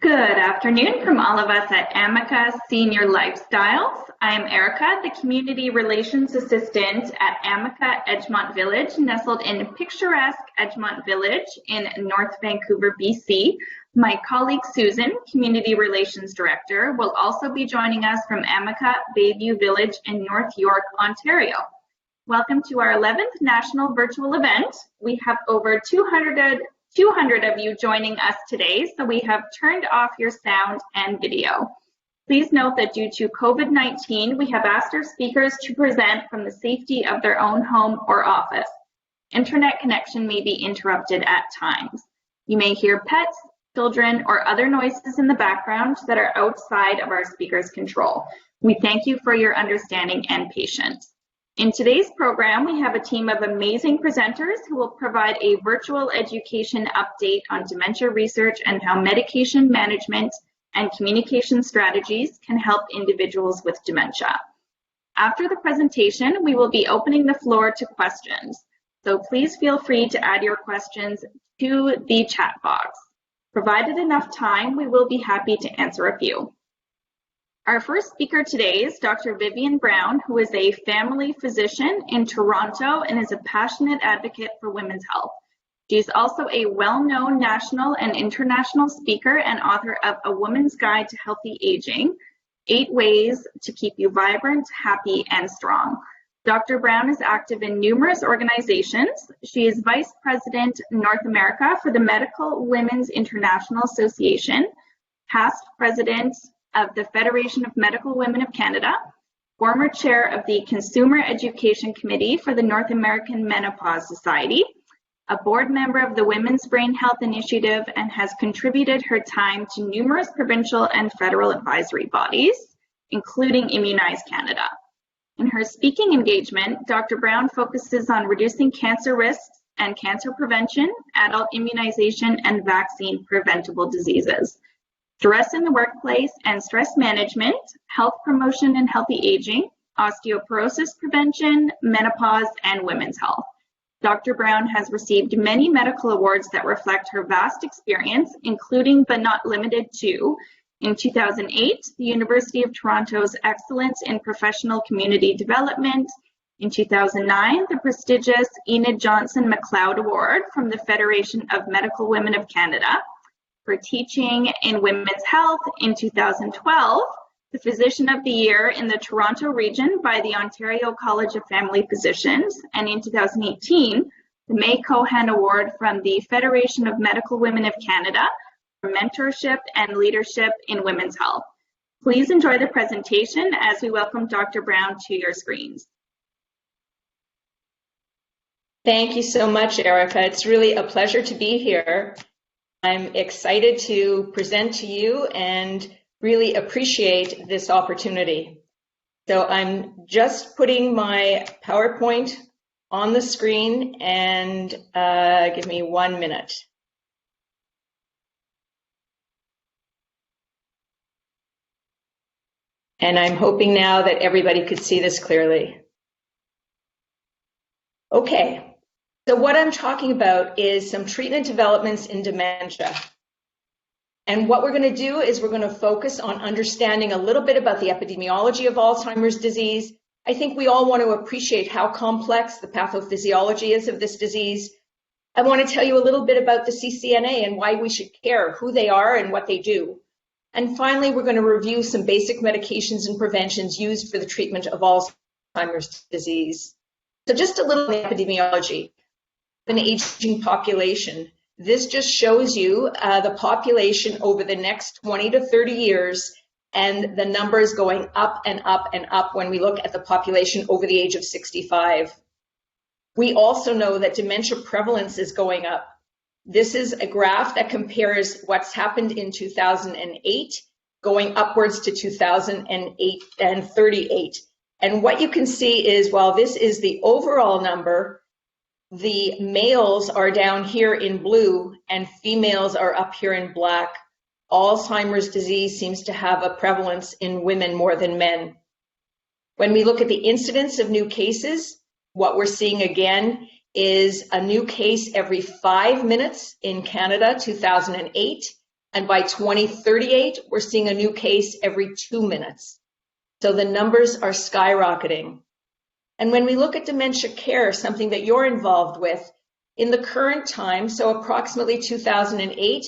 Good afternoon from all of us at Amica Senior Lifestyles. I am Erica, the Community Relations Assistant at Amica Edgemont Village, nestled in picturesque Edgemont Village in North Vancouver, BC. My colleague Susan, Community Relations Director, will also be joining us from Amica Bayview Village in North York, Ontario. Welcome to our 11th National Virtual Event. We have over 200 of you joining us today, so we have turned off your sound and video. Please note that due to COVID-19, we have asked our speakers to present from the safety of their own home or office. Internet connection may be interrupted at times. You may hear pets, children, or other noises in the background that are outside of our speakers' control. We thank you for your understanding and patience. In today's program, we have a team of amazing presenters who will provide a virtual education update on dementia research and how medication management and communication strategies can help individuals with dementia. After the presentation, we will be opening the floor to questions. So please feel free to add your questions to the chat box. Provided enough time, we will be happy to answer a few. Our first speaker today is Dr. Vivian Brown, who is a family physician in Toronto and is a passionate advocate for women's health. She is also a well-known national and international speaker and author of A Woman's Guide to Healthy Aging, 8 Ways to Keep You Vibrant, Happy, and Strong. Dr. Brown is active in numerous organizations. She is Vice President North America for the Medical Women's International Association, past President of the Federation of Medical Women of Canada, former chair of the Consumer Education Committee for the North American Menopause Society, a board member of the Women's Brain Health Initiative, and has contributed her time to numerous provincial and federal advisory bodies, including Immunize Canada. In her speaking engagement, Dr. Brown focuses on reducing cancer risks and cancer prevention, adult immunization, and vaccine preventable diseases, stress in the workplace and stress management, health promotion and healthy aging, osteoporosis prevention, menopause, and women's health. Dr. Brown has received many medical awards that reflect her vast experience, including but not limited to, in 2008, the University of Toronto's Excellence in Professional Community Development, in 2009, the prestigious Enid Johnson MacLeod Award from the Federation of Medical Women of Canada, for teaching in women's health. In 2012, the Physician of the Year in the Toronto region by the Ontario College of Family Physicians, and in 2018, the May Cohan Award from the Federation of Medical Women of Canada for mentorship and leadership in women's health. Please enjoy the presentation as we welcome Dr. Brown to your screens. Thank you so much, Erica. It's really a pleasure to be here. I'm excited to present to you and really appreciate this opportunity. So I'm just putting my PowerPoint on the screen, and give me 1 minute. And I'm hoping now that everybody could see this clearly. Okay. So what I'm talking about is some treatment developments in dementia. And what we're going to do is we're going to focus on understanding a little bit about the epidemiology of Alzheimer's disease. I think we all want to appreciate how complex the pathophysiology is of this disease. I want to tell you a little bit about the CCNA and why we should care, who they are and what they do. And finally, we're going to review some basic medications and preventions used for the treatment of Alzheimer's disease. So just a little epidemiology. An aging population. This just shows you the population over the next 20 to 30 years, and the numbers going up and up and up when we look at the population over the age of 65. We also know that dementia prevalence is going up. This is a graph that compares what's happened in 2008 going upwards to 2008 and 38. And what you can see is, while this is the overall number, the males are down here in blue and females are up here in black. Alzheimer's disease seems to have a prevalence in women more than men. When we look at the incidence of new cases, what we're seeing again is a new case every 5 minutes in Canada, 2008, And by 2038, we're seeing a new case every 2 minutes. So the numbers are skyrocketing. And when we look at dementia care, something that you're involved with, in the current time, so approximately 2008,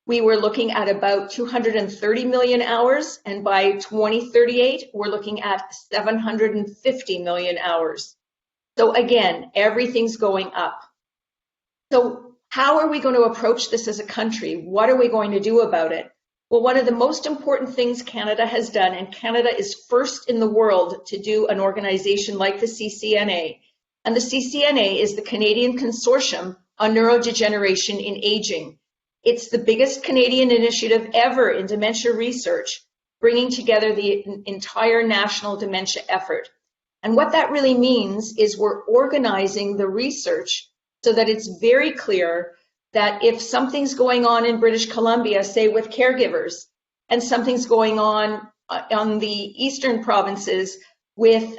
we were looking at about 230 million hours, and by 2038, we're looking at 750 million hours. So again, everything's going up. So how are we going to approach this as a country? What are we going to do about it? Well, one of the most important things Canada has done, and Canada is first in the world to do an organization like the CCNA, and the CCNA is the Canadian Consortium on Neurodegeneration in Aging. It's the biggest Canadian initiative ever in dementia research, bringing together the entire national dementia effort. And what that really means is we're organizing the research so that it's very clear that if something's going on in British Columbia, say with caregivers, and something's going on the eastern provinces with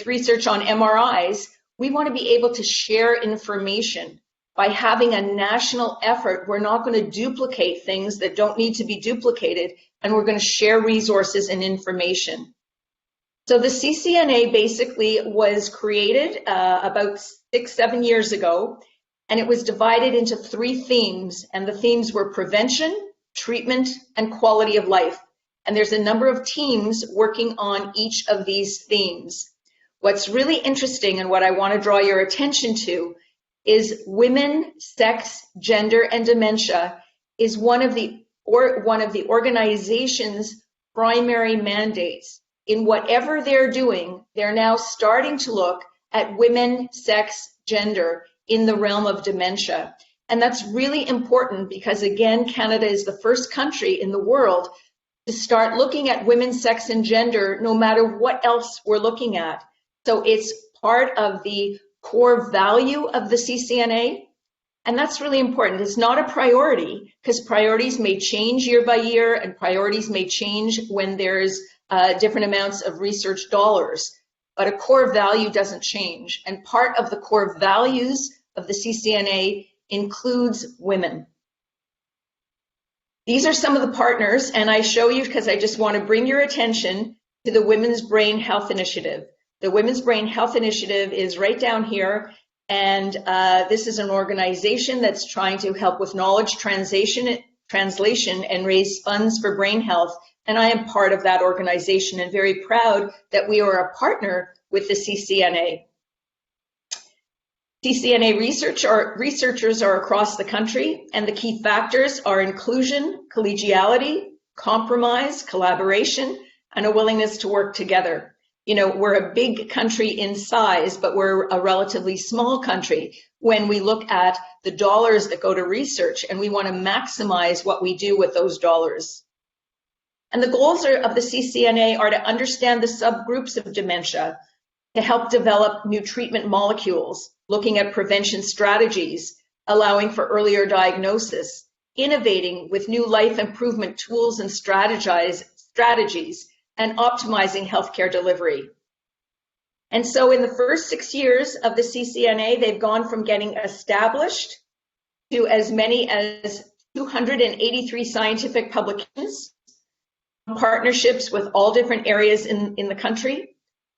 research on MRIs, we want to be able to share information. By having a national effort, we're not going to duplicate things that don't need to be duplicated, and we're going to share resources and information. So the CCNA basically was created about 6-7 years ago, and it was divided into 3 themes, and the themes were prevention, treatment, and quality of life. And there's a number of teams working on each of these themes. What's really interesting and what I want to draw your attention to is women, sex, gender, and dementia is one of the organization's primary mandates. In whatever they're doing, they're now starting to look at women, sex, gender in the realm of dementia. And that's really important because, again, Canada is the first country in the world to start looking at women, sex, and gender no matter what else we're looking at. So it's part of the core value of the CCNA, and that's really important. It's not a priority because priorities may change year by year, and priorities may change when there's different amounts of research dollars, but a core value doesn't change. And part of the core values of the CCNA includes women. These are some of the partners, and I show you because I just want to bring your attention to the Women's Brain Health Initiative. The Women's Brain Health Initiative is right down here, and this is an organization that's trying to help with knowledge translation and raise funds for brain health, and I am part of that organization and very proud that we are a partner with the CCNA. CCNA researchers are across the country, and the key factors are inclusion, collegiality, compromise, collaboration, and a willingness to work together. You know, we're a big country in size, but we're a relatively small country when we look at the dollars that go to research, and we want to maximize what we do with those dollars. And the goals of the CCNA are to understand the subgroups of dementia, to help develop new treatment molecules, looking at prevention strategies, allowing for earlier diagnosis, innovating with new life improvement tools and strategies, and optimizing healthcare delivery. And so in the first 6 years of the CCNA, they've gone from getting established to as many as 283 scientific publications, partnerships with all different areas in the country,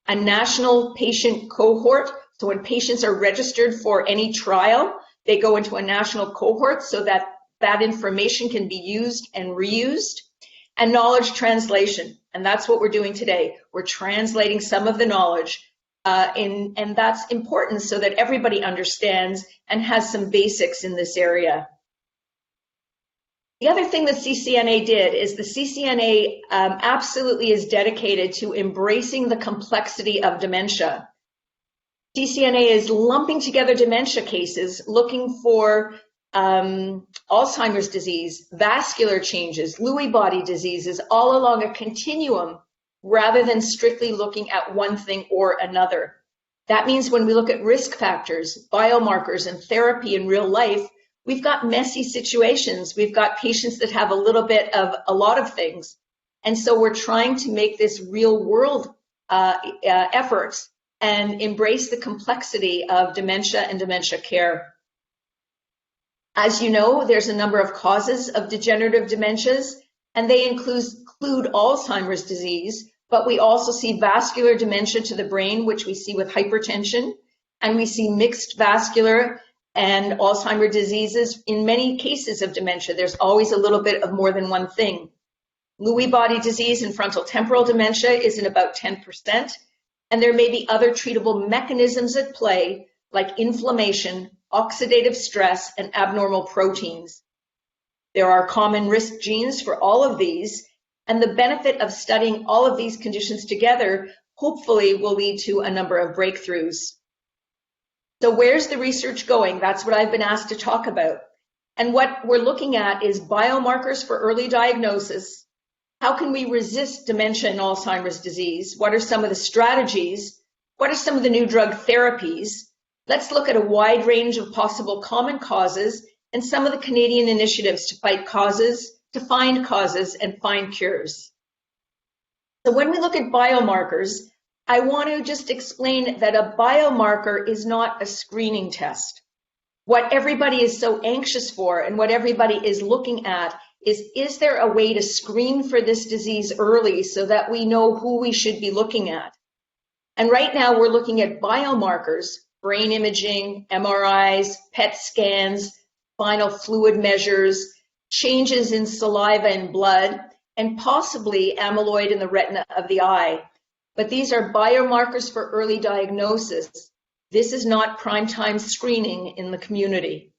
a national patient cohort. So when patients are registered for any trial, they go into a national cohort so that that information can be used and reused, and knowledge translation. And that's what we're doing today. We're translating some of the knowledge, and that's important so that everybody understands and has some basics in this area. The other thing that CCNA did is the CCNA absolutely is dedicated to embracing the complexity of dementia. CCNA is lumping together dementia cases, looking for Alzheimer's disease, vascular changes, Lewy body diseases, all along a continuum, rather than strictly looking at one thing or another. That means when we look at risk factors, biomarkers, and therapy in real life, we've got messy situations. We've got patients that have a little bit of a lot of things. And so we're trying to make this real world efforts and embrace the complexity of dementia and dementia care. As you know, there's a number of causes of degenerative dementias, and they include Alzheimer's disease, but we also see vascular dementia to the brain, which we see with hypertension, and we see mixed vascular and Alzheimer's diseases. In many cases of dementia, there's always a little bit of more than one thing. Lewy body disease and frontal temporal dementia is in about 10%, and there may be other treatable mechanisms at play, like inflammation, oxidative stress, and abnormal proteins. There are common risk genes for all of these, and the benefit of studying all of these conditions together hopefully will lead to a number of breakthroughs. So where's the research going? That's what I've been asked to talk about. And what we're looking at is biomarkers for early diagnosis. How can we resist dementia and Alzheimer's disease? What are some of the strategies? What are some of the new drug therapies? Let's look at a wide range of possible common causes and some of the Canadian initiatives to fight causes, to find causes, and find cures. So when we look at biomarkers, I want to just explain that a biomarker is not a screening test. What everybody is so anxious for and what everybody is looking at is there a way to screen for this disease early so that we know who we should be looking at? And right now we're looking at biomarkers, brain imaging, MRIs, PET scans, spinal fluid measures, changes in saliva and blood, and possibly amyloid in the retina of the eye. But these are biomarkers for early diagnosis. This is not prime time screening in the community.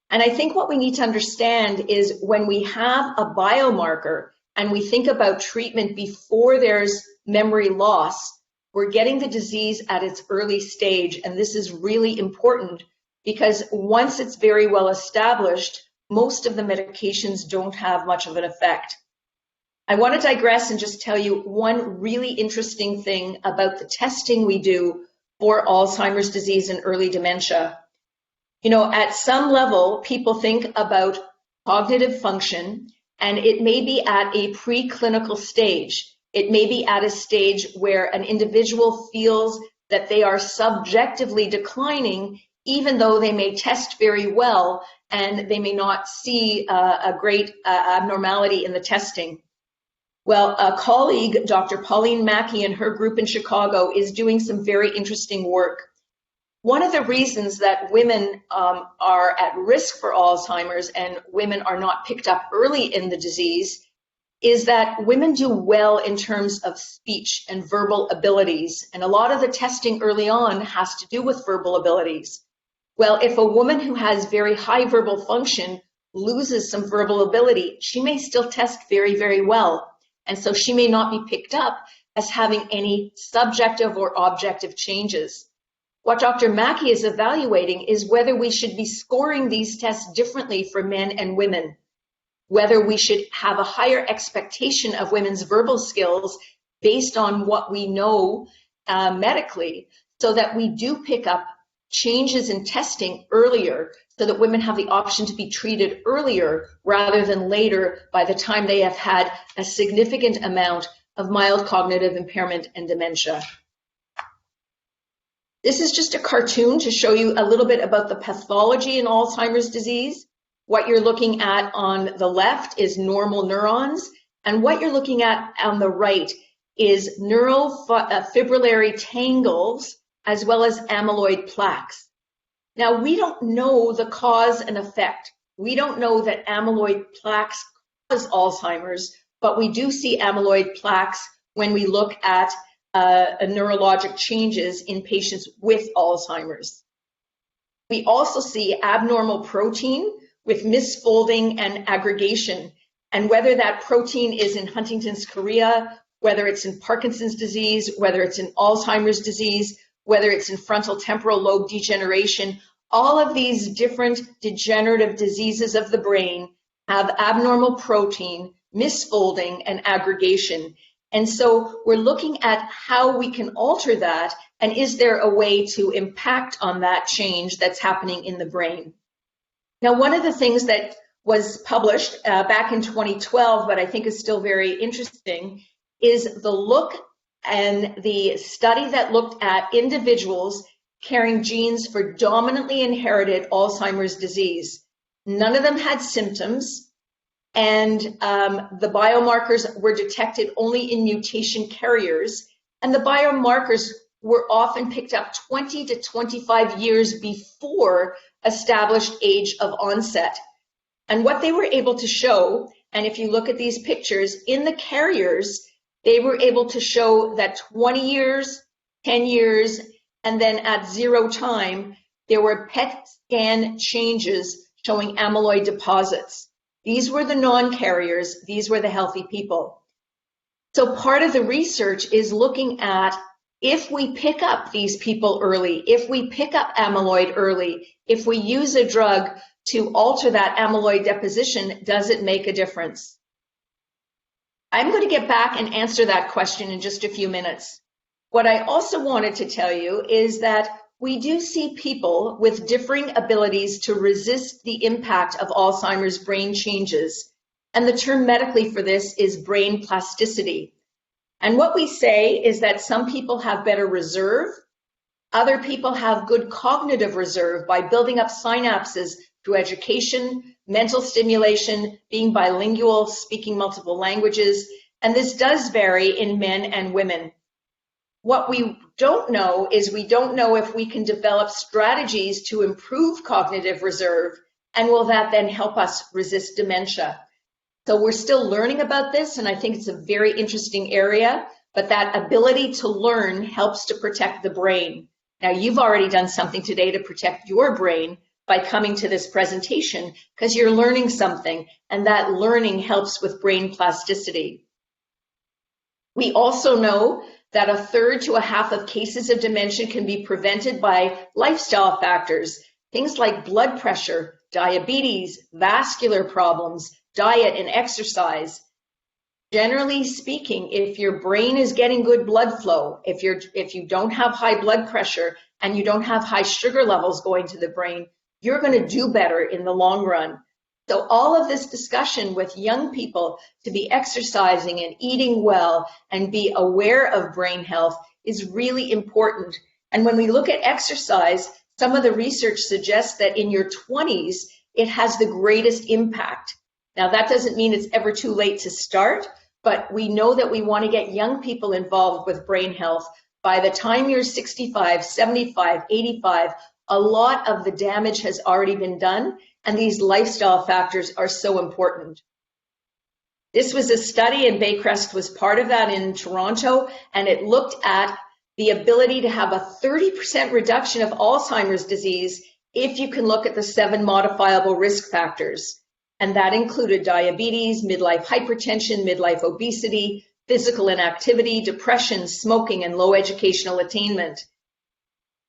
And I think what we need to understand is when we have a biomarker and we think about treatment before there's memory loss, we're getting the disease at its early stage. And this is really important because once it's very well established, most of the medications don't have much of an effect. I want to digress and just tell you one really interesting thing about the testing we do for Alzheimer's disease and early dementia. You know, at some level, people think about cognitive function, and it may be at a preclinical stage. It may be at a stage where an individual feels that they are subjectively declining, even though they may test very well and they may not see a great abnormality in the testing. Well, a colleague, Dr. Pauline Mackey, and her group in Chicago is doing some very interesting work. One of the reasons that women are at risk for Alzheimer's and women are not picked up early in the disease is that women do well in terms of speech and verbal abilities. And a lot of the testing early on has to do with verbal abilities. Well, if a woman who has very high verbal function loses some verbal ability, she may still test very, very well. And so she may not be picked up as having any subjective or objective changes. What Dr. Mackey is evaluating is whether we should be scoring these tests differently for men and women, whether we should have a higher expectation of women's verbal skills based on what we know medically, so that we do pick up changes in testing earlier so that women have the option to be treated earlier rather than later by the time they have had a significant amount of mild cognitive impairment and dementia. This is just a cartoon to show you a little bit about the pathology in Alzheimer's disease. What you're looking at on the left is normal neurons, and what you're looking at on the right is neural fibrillary tangles as well as amyloid plaques. Now, we don't know the cause and effect. We don't know that amyloid plaques cause Alzheimer's, but we do see amyloid plaques when we look at neurologic changes in patients with Alzheimer's. We also see abnormal protein with misfolding and aggregation, and whether that protein is in Huntington's chorea, whether it's in Parkinson's disease, whether it's in Alzheimer's disease, whether it's in frontal temporal lobe degeneration, all of these different degenerative diseases of the brain have abnormal protein, misfolding, and aggregation. And so we're looking at how we can alter that, and is there a way to impact on that change that's happening in the brain? Now, one of the things that was published back in 2012, but I think is still very interesting, is the look and the study that looked at individuals carrying genes for dominantly inherited Alzheimer's disease. None of them had symptoms, and the biomarkers were detected only in mutation carriers, and the biomarkers were often picked up 20 to 25 years before established age of onset. And what they were able to show, and if you look at these pictures, in the carriers, they were able to show that 20 years, 10 years, and then at 0 time, there were PET scan changes showing amyloid deposits. These were the non-carriers, these were the healthy people. So part of the research is looking at if we pick up these people early, if we pick up amyloid early, if we use a drug to alter that amyloid deposition, does it make a difference? I'm going to get back and answer that question in just a few minutes. What I also wanted to tell you is that we do see people with differing abilities to resist the impact of Alzheimer's brain changes. And the term medically for this is brain plasticity. And what we say is that some people have better reserve, other people have good cognitive reserve by building up synapses through education, mental stimulation, being bilingual, speaking multiple languages, and this does vary in men and women. What we don't know is we don't know if we can develop strategies to improve cognitive reserve, and will that then help us resist dementia? So we're still learning about this, and I think it's a very interesting area, but that ability to learn helps to protect the brain. Now, you've already done something today to protect your brain by coming to this presentation because you're learning something, and that learning helps with brain plasticity. We also know that 1/3 to 1/2 of cases of dementia can be prevented by lifestyle factors, things like blood pressure, diabetes, vascular problems, diet and exercise. Generally speaking, if your brain is getting good blood flow, if you don't have high blood pressure and you don't have high sugar levels going to the brain, you're going to do better in the long run. So all of this discussion with young people to be exercising and eating well and be aware of brain health is really important. And when we look at exercise, some of the research suggests that in your 20s, it has the greatest impact. Now, that doesn't mean it's ever too late to start, but we know that we want to get young people involved with brain health. By the time you're 65, 75, 85, a lot of the damage has already been done, and these lifestyle factors are so important. This was a study, and Baycrest was part of that in Toronto, and it looked at the ability to have a 30% reduction of Alzheimer's disease if you can look at the 7 modifiable risk factors. And that included diabetes, midlife hypertension, midlife obesity, physical inactivity, depression, smoking, and low educational attainment.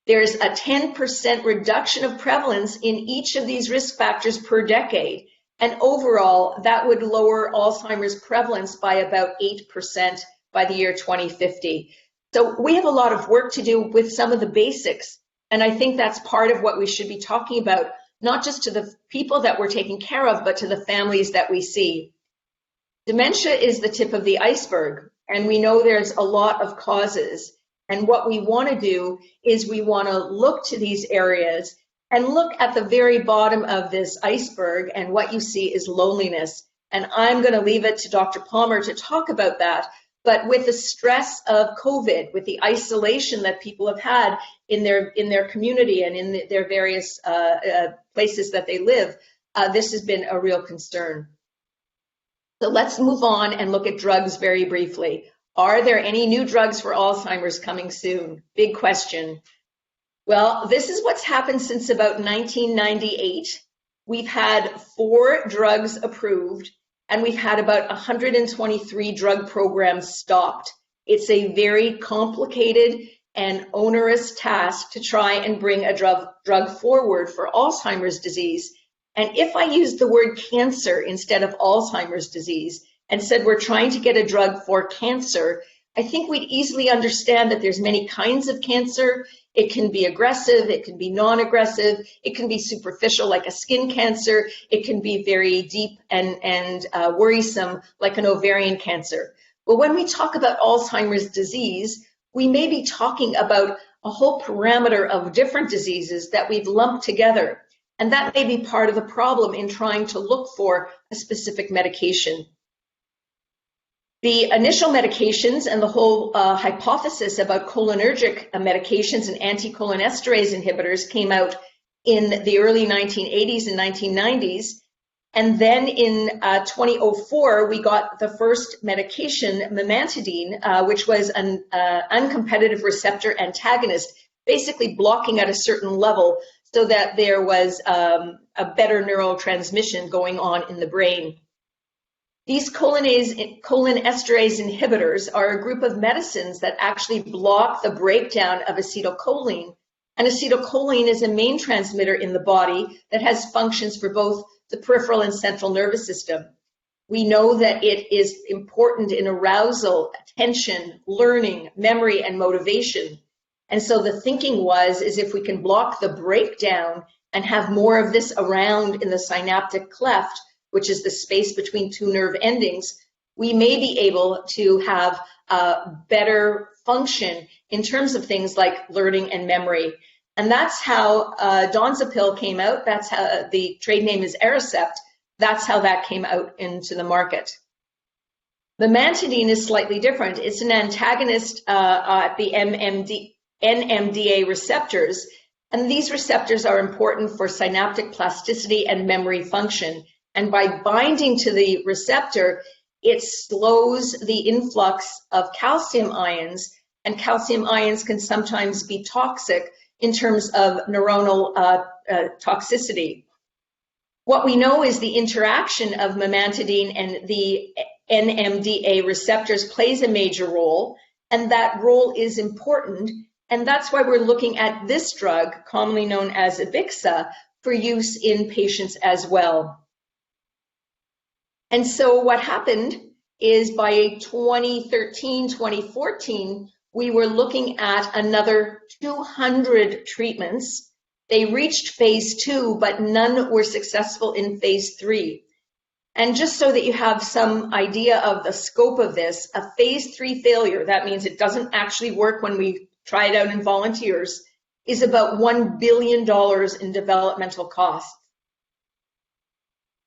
There's a 10% reduction of prevalence in each of these risk factors per decade. And overall, that would lower Alzheimer's prevalence by about 8% by the year 2050. So we have a lot of work to do with some of the basics. And I think that's part of what we should be talking about, not just to the people that we're taking care of, but to the families that we see. Dementia is the tip of the iceberg, and we know there's a lot of causes. And what we want to do is we want to look to these areas and look at the very bottom of this iceberg, and what you see is loneliness. And I'm going to leave it to Dr. Palmer to talk about that. But with the stress of COVID, with the isolation that people have had in their community and in their various places that they live, this has been a real concern. So let's move on and look at drugs very briefly. Are there any new drugs for Alzheimer's coming soon? Big question. Well, this is what's happened since about 1998. We've had 4 drugs approved, and we've had about 123 drug programs stopped. It's a very complicated and onerous task to try and bring a drug forward for Alzheimer's disease. And if I used the word cancer instead of Alzheimer's disease and said we're trying to get a drug for cancer, I think we'd easily understand that there's many kinds of cancer. It can be aggressive, it can be non-aggressive, it can be superficial like a skin cancer, it can be very deep and worrisome like an ovarian cancer. But when we talk about Alzheimer's disease, we may be talking about a whole parameter of different diseases that we've lumped together. And that may be part of the problem in trying to look for a specific medication. The initial medications and the whole hypothesis about cholinergic medications and anticholinesterase inhibitors came out in the early 1980s and 1990s. And then in 2004, we got the first medication, memantidine, which was an uncompetitive receptor antagonist, basically blocking at a certain level so that there was a better neurotransmission going on in the brain. These cholinesterase inhibitors are a group of medicines that actually block the breakdown of acetylcholine. And acetylcholine is a main transmitter in the body that has functions for both the peripheral and central nervous system. We know that it is important in arousal, attention, learning, memory, and motivation. And so the thinking is if we can block the breakdown and have more of this around in the synaptic cleft, which is the space between two nerve endings, we may be able to have a better function in terms of things like learning and memory. And that's how Donzapil came out. That's how the trade name is Aricept. That's how that came out into the market. Memantidine is slightly different. It's an antagonist at the NMDA receptors. And these receptors are important for synaptic plasticity and memory function. And by binding to the receptor, it slows the influx of calcium ions. And calcium ions can sometimes be toxic in terms of neuronal toxicity. What we know is the interaction of memantidine and the NMDA receptors plays a major role, and that role is important, and that's why we're looking at this drug, commonly known as Amica, for use in patients as well. And so what happened is by 2013, 2014, we were looking at another 200 treatments. They reached phase 2, but none were successful in phase 3. And just so that you have some idea of the scope of this, a phase 3 failure, that means it doesn't actually work when we try it out in volunteers, is about $1 billion in developmental costs.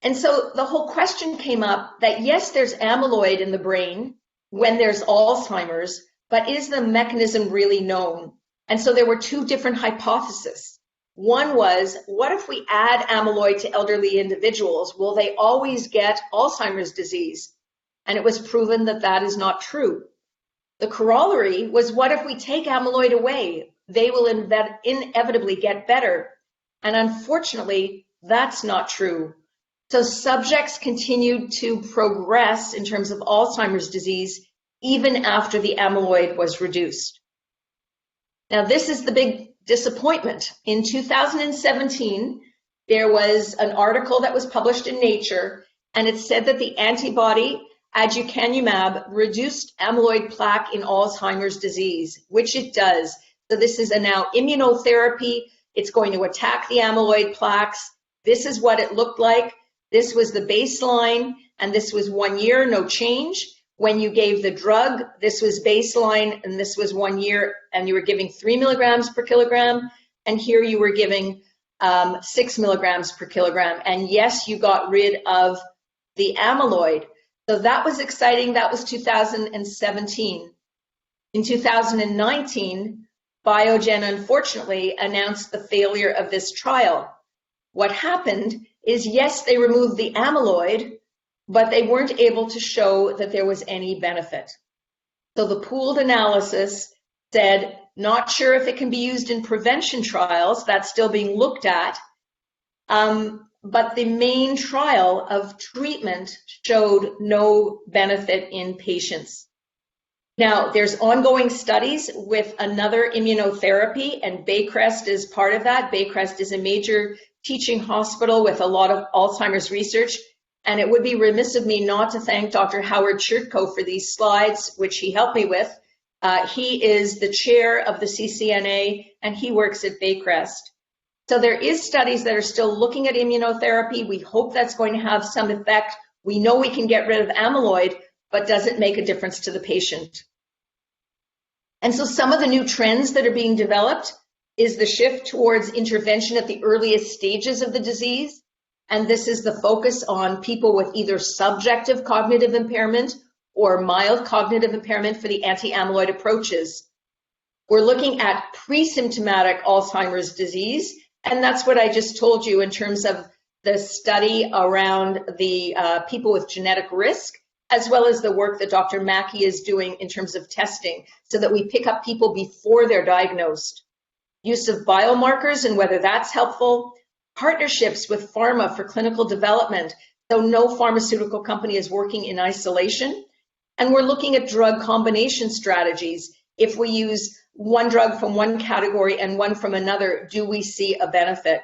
And so the whole question came up that yes, there's amyloid in the brain when there's Alzheimer's, but is the mechanism really known? And so there were two different hypotheses. One was, what if we add amyloid to elderly individuals? Will they always get Alzheimer's disease? And it was proven that that is not true. The corollary was, what if we take amyloid away? They will inevitably get better. And unfortunately, that's not true. So subjects continued to progress in terms of Alzheimer's disease even after the amyloid was reduced. Now, this is the big disappointment. In 2017, there was an article that was published in Nature, and it said that the antibody aducanumab reduced amyloid plaque in Alzheimer's disease, which it does. So this is a now immunotherapy. It's going to attack the amyloid plaques. This is what it looked like. This was the baseline, and this was 1 year, no change. When you gave the drug, this was baseline, and this was 1 year, and you were giving 3 milligrams per kilogram, and here you were giving 6 milligrams per kilogram. And yes, you got rid of the amyloid. So that was exciting. That was 2017. In 2019, Biogen unfortunately announced the failure of this trial. What happened is, yes, they removed the amyloid, but they weren't able to show that there was any benefit. So the pooled analysis said, not sure if it can be used in prevention trials, that's still being looked at, but the main trial of treatment showed no benefit in patients. Now, there's ongoing studies with another immunotherapy, and Baycrest is part of that. Baycrest is a major teaching hospital with a lot of Alzheimer's research. And it would be remiss of me not to thank Dr. Howard Chertko for these slides, which he helped me with. He is the chair of the CCNA, and he works at Baycrest. So there is studies that are still looking at immunotherapy. We hope that's going to have some effect. We know we can get rid of amyloid, but does it make a difference to the patient? And so some of the new trends that are being developed is the shift towards intervention at the earliest stages of the disease. And this is the focus on people with either subjective cognitive impairment or mild cognitive impairment for the anti-amyloid approaches. We're looking at pre-symptomatic Alzheimer's disease, and that's what I just told you in terms of the study around the people with genetic risk, as well as the work that Dr. Mackey is doing in terms of testing, so that we pick up people before they're diagnosed. Use of biomarkers and whether that's helpful. Partnerships with pharma for clinical development, so no pharmaceutical company is working in isolation. And we're looking at drug combination strategies. If we use one drug from one category and one from another, do we see a benefit?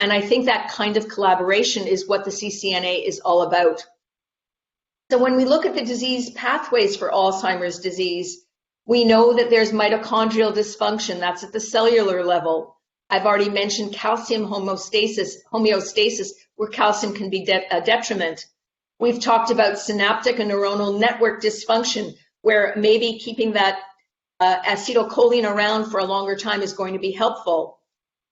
And I think that kind of collaboration is what the CCNA is all about. So when we look at the disease pathways for Alzheimer's disease, we know that there's mitochondrial dysfunction, that's at the cellular level. I've already mentioned calcium homeostasis, where calcium can be a detriment. We've talked about synaptic and neuronal network dysfunction, where maybe keeping that acetylcholine around for a longer time is going to be helpful.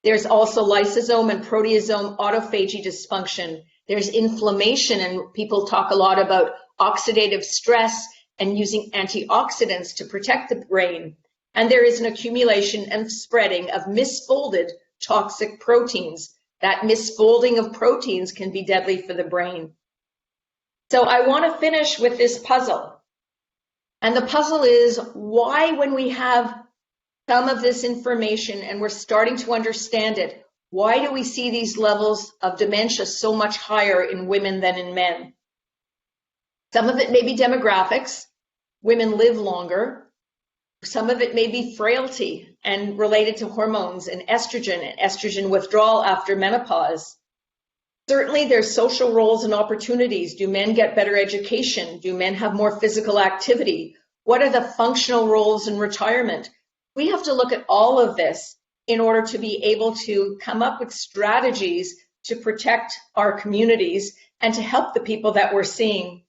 There's also lysosome and proteasome autophagy dysfunction. There's inflammation, and people talk a lot about oxidative stress and using antioxidants to protect the brain. And there is an accumulation and spreading of misfolded toxic proteins. That misfolding of proteins can be deadly for the brain. So I want to finish with this puzzle. And the puzzle is why, when we have some of this information and we're starting to understand it, why do we see these levels of dementia so much higher in women than in men? Some of it may be demographics. Women live longer. Some of it may be frailty and related to hormones and estrogen withdrawal after menopause. Certainly there's social roles and opportunities. Do men get better education? Do men have more physical activity? What are the functional roles in retirement? We have to look at all of this in order to be able to come up with strategies to protect our communities and to help the people that we're seeing.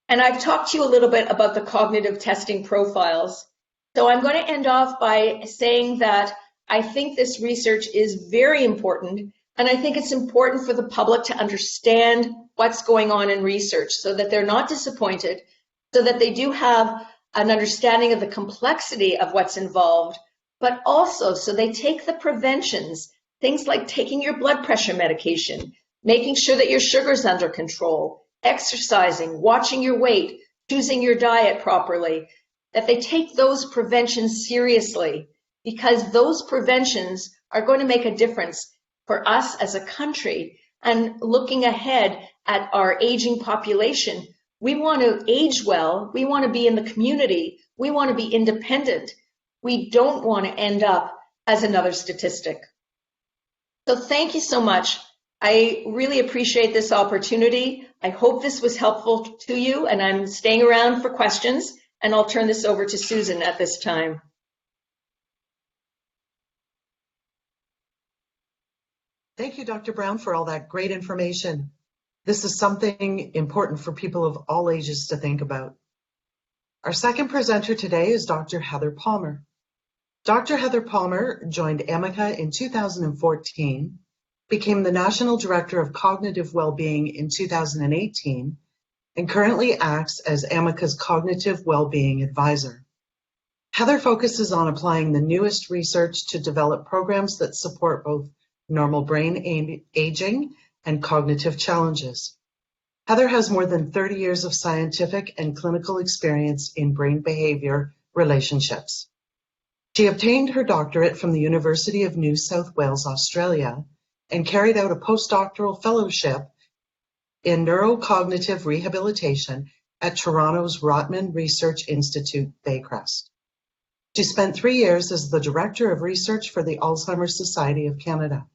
And I've talked to you a little bit about the cognitive testing profiles. So I'm going to end off by saying that I think this research is very important, and I think it's important for the public to understand what's going on in research so that they're not disappointed, so that they do have an understanding of the complexity of what's involved, but also so they take the preventions, things like taking your blood pressure medication, making sure that your sugar's under control, exercising, watching your weight, choosing your diet properly, that they take those preventions seriously, because those preventions are going to make a difference for us as a country. And looking ahead at our aging population, we want to age well, we want to be in the community, we want to be independent. We don't want to end up as another statistic. So thank you so much. I really appreciate this opportunity. I hope this was helpful to you, and I'm staying around for questions. And I'll turn this over to Susan at this time. Thank you, Dr. Brown, for all that great information. This is something important for people of all ages to think about. Our second presenter today is Dr. Heather Palmer. Dr. Heather Palmer joined Amica in 2014, became the National Director of Cognitive Wellbeing in 2018, and currently acts as Amica's Cognitive Wellbeing Advisor. Heather focuses on applying the newest research to develop programs that support both normal brain aging and cognitive challenges. Heather has more than 30 years of scientific and clinical experience in brain behavior relationships. She obtained her doctorate from the University of New South Wales, Australia, and carried out a postdoctoral fellowship in neurocognitive rehabilitation at Toronto's Rotman Research Institute, Baycrest. She spent 3 years as the Director of Research for the Alzheimer's Society of Canada.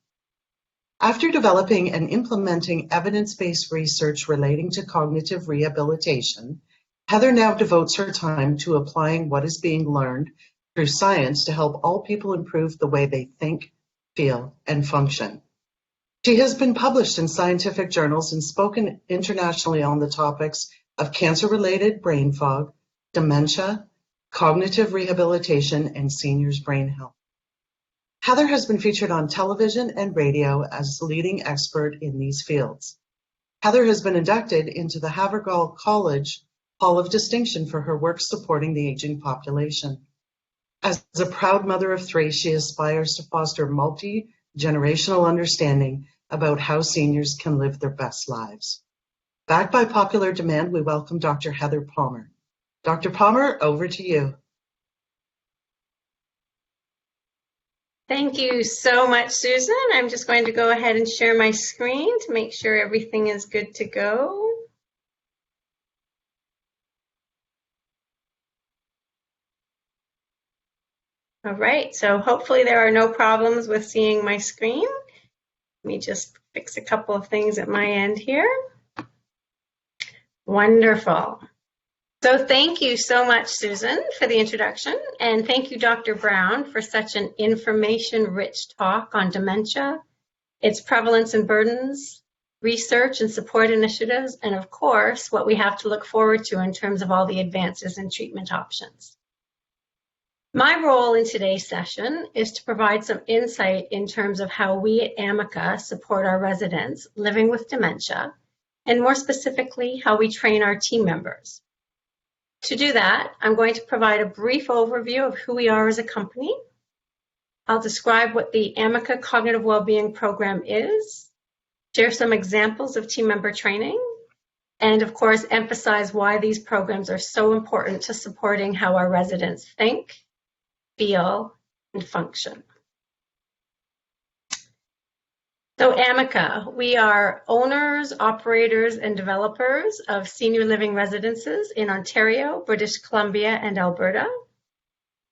After developing and implementing evidence-based research relating to cognitive rehabilitation, Heather now devotes her time to applying what is being learned through science to help all people improve the way they think, feel, and function. She has been published in scientific journals and spoken internationally on the topics of cancer-related brain fog, dementia, cognitive rehabilitation, and seniors' brain health. Heather has been featured on television and radio as the leading expert in these fields. Heather has been inducted into the Havergal College Hall of Distinction for her work supporting the aging population. As a proud mother of three, she aspires to foster multi-generational understanding about how seniors can live their best lives. Backed by popular demand, we welcome Dr. Heather Palmer. Dr. Palmer, over to you. Thank you so much, Susan. I'm just going to go ahead and share my screen to make sure everything is good to go. All right, so hopefully there are no problems with seeing my screen. Let me just fix a couple of things at my end here. Wonderful. So thank you so much, Susan, for the introduction, and thank you, Dr. Brown, for such an information-rich talk on dementia, its prevalence and burdens, research and support initiatives, and of course, what we have to look forward to in terms of all the advances in treatment options. My role in today's session is to provide some insight in terms of how we at Amica support our residents living with dementia, and more specifically, how we train our team members. To do that, I'm going to provide a brief overview of who we are as a company. I'll describe what the Amica Cognitive Wellbeing Program is, share some examples of team member training, and of course, emphasize why these programs are so important to supporting how our residents think, feel, and function. So Amica, we are owners, operators, and developers of senior living residences in Ontario, British Columbia, and Alberta.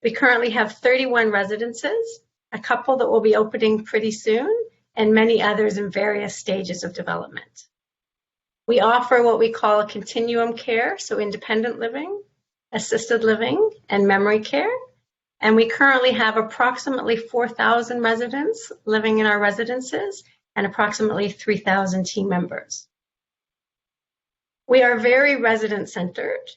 We currently have 31 residences, a couple that will be opening pretty soon, and many others in various stages of development. We offer what we call a continuum care, so independent living, assisted living, and memory care. And we currently have approximately 4,000 residents living in our residences and approximately 3,000 team members. We are very resident-centered,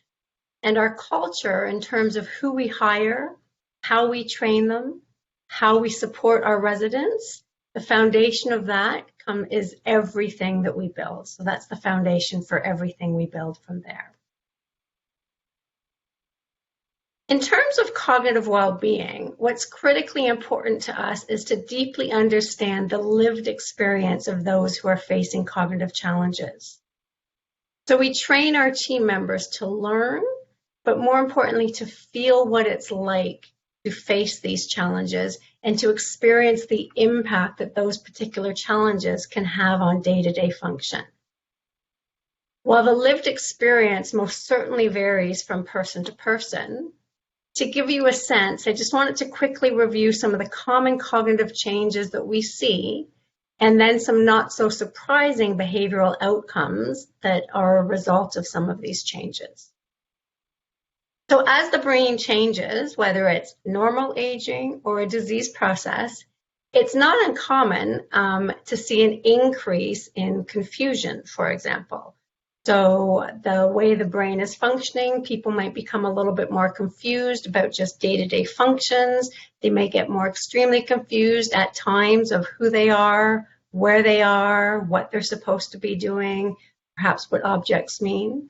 and our culture in terms of who we hire, how we train them, how we support our residents, the foundation of that is everything that we build. So that's the foundation for everything we build from there. In terms of cognitive well-being, what's critically important to us is to deeply understand the lived experience of those who are facing cognitive challenges. So we train our team members to learn, but more importantly, to feel what it's like to face these challenges and to experience the impact that those particular challenges can have on day-to-day function. While the lived experience most certainly varies from person to person, to give you a sense, I just wanted to quickly review some of the common cognitive changes that we see, and then some not so surprising behavioral outcomes that are a result of some of these changes. So as the brain changes, whether it's normal aging or a disease process, it's not uncommon to see an increase in confusion, for example. So the way the brain is functioning, people might become a little bit more confused about just day-to-day functions. They may get more extremely confused at times of who they are, where they are, what they're supposed to be doing, perhaps what objects mean.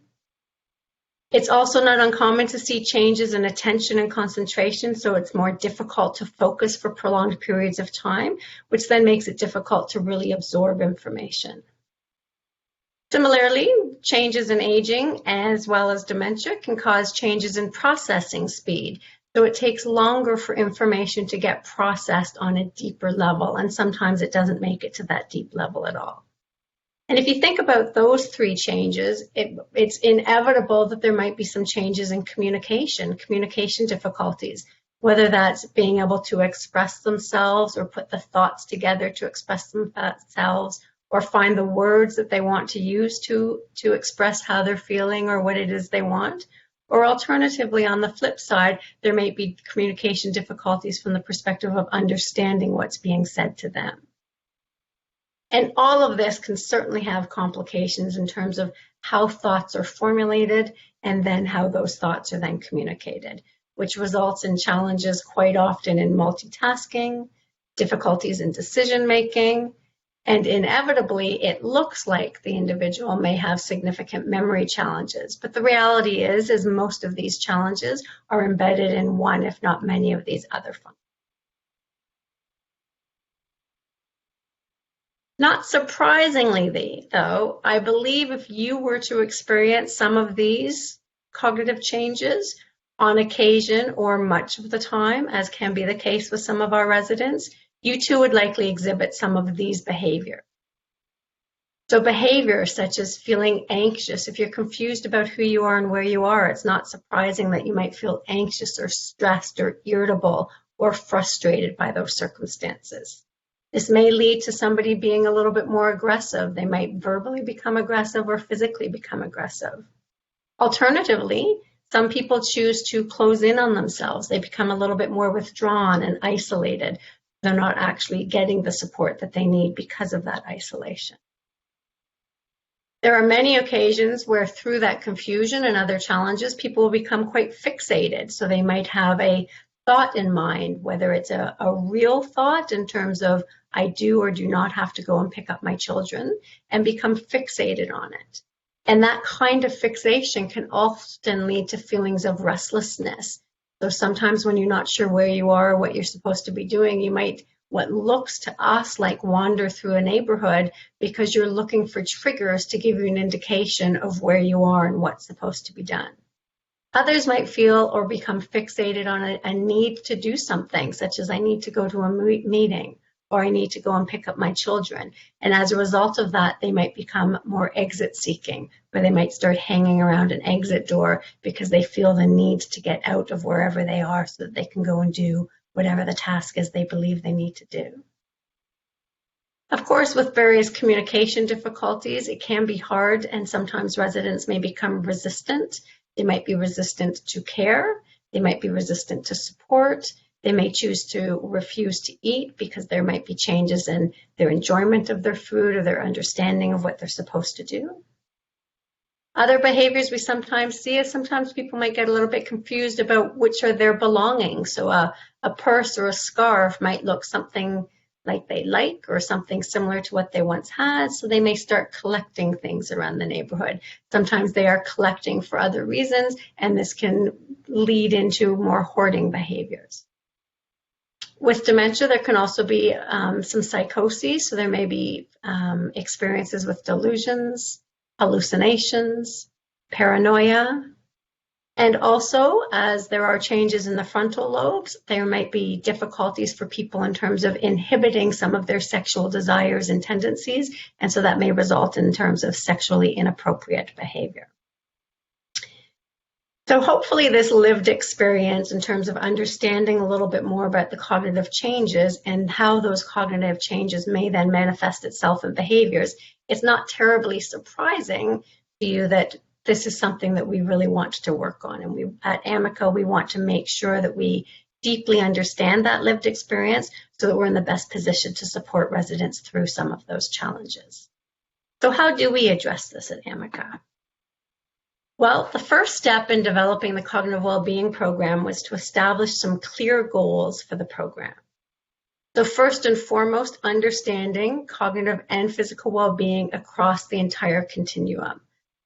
It's also not uncommon to see changes in attention and concentration, so it's more difficult to focus for prolonged periods of time, which then makes it difficult to really absorb information. Similarly, changes in aging as well as dementia can cause changes in processing speed. So it takes longer for information to get processed on a deeper level, and sometimes it doesn't make it to that deep level at all. And if you think about those three changes, it's inevitable that there might be some changes in communication difficulties, whether that's being able to express themselves or put the thoughts together to express themselves, or find the words that they want to use to express how they're feeling or what it is they want. Or alternatively, on the flip side, there may be communication difficulties from the perspective of understanding what's being said to them. And all of this can certainly have complications in terms of how thoughts are formulated and then how those thoughts are then communicated, which results in challenges quite often in multitasking, difficulties in decision making, and inevitably it looks like the individual may have significant memory challenges. But the reality is most of these challenges are embedded in one, if not many, of these other functions. Not surprisingly, though, I believe if you were to experience some of these cognitive changes on occasion or much of the time, as can be the case with some of our residents, you too would likely exhibit some of these behaviors. So behaviors such as feeling anxious. If you're confused about who you are and where you are, it's not surprising that you might feel anxious or stressed or irritable or frustrated by those circumstances. This may lead to somebody being a little bit more aggressive. They might verbally become aggressive or physically become aggressive. Alternatively, some people choose to close in on themselves. They become a little bit more withdrawn and isolated. They're not actually getting the support that they need because of that isolation. There are many occasions where through that confusion and other challenges, people will become quite fixated. So they might have a thought in mind, whether it's a real thought in terms of I do or do not have to go and pick up my children, and become fixated on it. And that kind of fixation can often lead to feelings of restlessness. So sometimes when you're not sure where you are or what you're supposed to be doing, you might, what looks to us like wander through a neighborhood because you're looking for triggers to give you an indication of where you are and what's supposed to be done. Others might feel or become fixated on a need to do something, such as I need to go to a meeting or I need to go and pick up my children. And as a result of that, they might become more exit seeking, where they might start hanging around an exit door because they feel the need to get out of wherever they are so that they can go and do whatever the task is they believe they need to do. Of course, with various communication difficulties, it can be hard, and sometimes residents may become resistant. They might be resistant to care. They might be resistant to support. They may choose to refuse to eat because there might be changes in their enjoyment of their food or their understanding of what they're supposed to do. Other behaviors we sometimes see is sometimes people might get a little bit confused about which are their belongings. So a purse or a scarf might look something like they like or something similar to what they once had, so they may start collecting things around the neighborhood. Sometimes they are collecting for other reasons, and this can lead into more hoarding behaviors. With dementia, there can also be some psychoses, so there may be experiences with delusions, hallucinations, paranoia, and also, as there are changes in the frontal lobes, there might be difficulties for people in terms of inhibiting some of their sexual desires and tendencies, and so that may result in terms of sexually inappropriate behavior. So hopefully this lived experience in terms of understanding a little bit more about the cognitive changes and how those cognitive changes may then manifest itself in behaviors, it's not terribly surprising to you that this is something that we really want to work on. And we at Amica, we want to make sure that we deeply understand that lived experience so that we're in the best position to support residents through some of those challenges. So how do we address this at Amica? Well, the first step in developing the Cognitive Wellbeing program was to establish some clear goals for the program. So first and foremost, understanding cognitive and physical well-being across the entire continuum.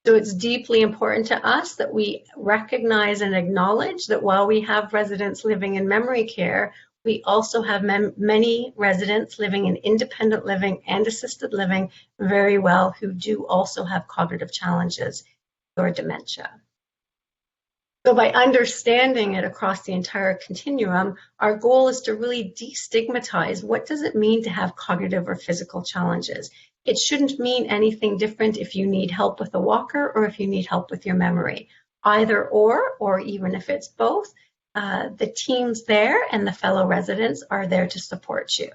So it's deeply important to us that we recognize and acknowledge that while we have residents living in memory care, we also have many residents living in independent living and assisted living very well who do also have cognitive challenges or dementia. So by understanding it across the entire continuum, our goal is to really destigmatize what does it mean to have cognitive or physical challenges. It shouldn't mean anything different if you need help with a walker or if you need help with your memory. Either or even if it's both, the teams there and the fellow residents are there to support you.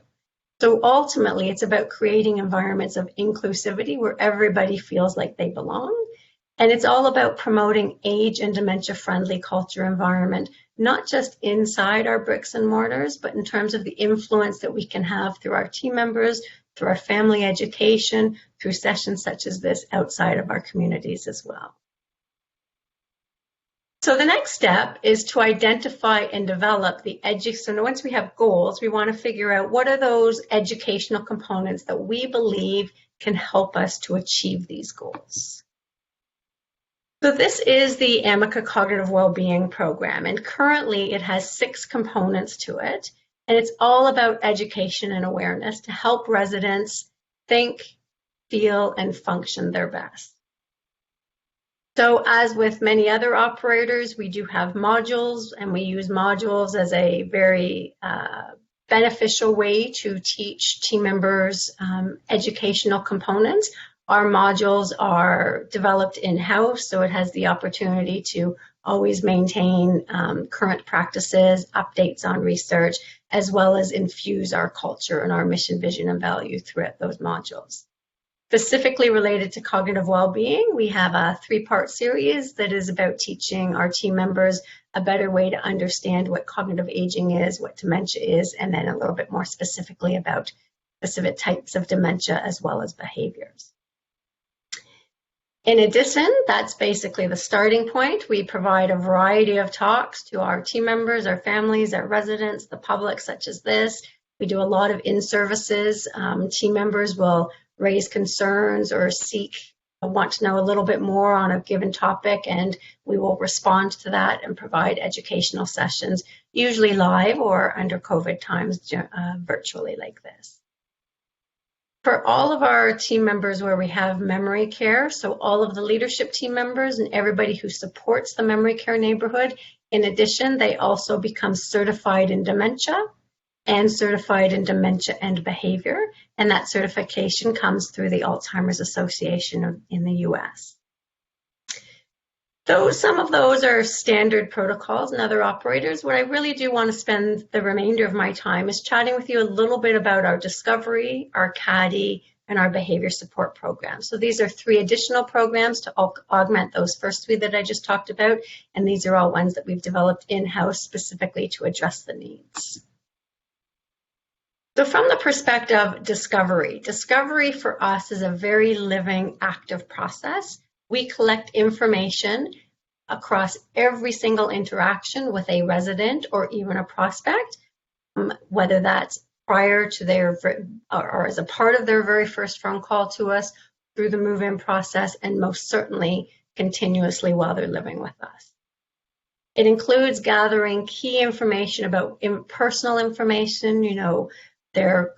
So ultimately, it's about creating environments of inclusivity where everybody feels like they belong. And it's all about promoting age and dementia-friendly culture environment, not just inside our bricks and mortars, but in terms of the influence that we can have through our team members, through our family education, through sessions such as this outside of our communities as well. So the next step is to identify and develop the so once we have goals, we want to figure out what are those educational components that we believe can help us to achieve these goals. So this is the Amica Cognitive Wellbeing Program, and currently it has 6 components to it, and it's all about education and awareness to help residents think, feel, and function their best. So as with many other operators, we do have modules, and we use modules as a very beneficial way to teach team members educational components. Our modules are developed in-house, so it has the opportunity to always maintain current practices, updates on research, as well as infuse our culture and our mission, vision, and value throughout those modules. Specifically related to cognitive well-being, we have a 3-part series that is about teaching our team members a better way to understand what cognitive aging is, what dementia is, and then a little bit more specifically about specific types of dementia as well as behaviors. In addition, that's basically the starting point. We provide a variety of talks to our team members, our families, our residents, the public, such as this. We do a lot of in-services. Team members will raise concerns or want to know a little bit more on a given topic, and we will respond to that and provide educational sessions, usually live or under COVID times, virtually like this. For all of our team members where we have memory care, so all of the leadership team members and everybody who supports the memory care neighborhood, in addition, they also become certified in dementia and certified in dementia and behavior, and that certification comes through the Alzheimer's Association in the US. Some of those are standard protocols and other operators. What I really do want to spend the remainder of my time is chatting with you a little bit about our discovery, our CADI, and our behavior support program. So these are 3 additional programs to augment those first 3 that I just talked about, and these are all ones that we've developed in-house specifically to address the needs. So from the perspective of discovery for us is a very living, active process. We collect information across every single interaction with a resident or even a prospect, whether that's prior to their or as a part of their very first phone call to us, through the move-in process, and most certainly continuously while they're living with us. It includes gathering key information about personal information, their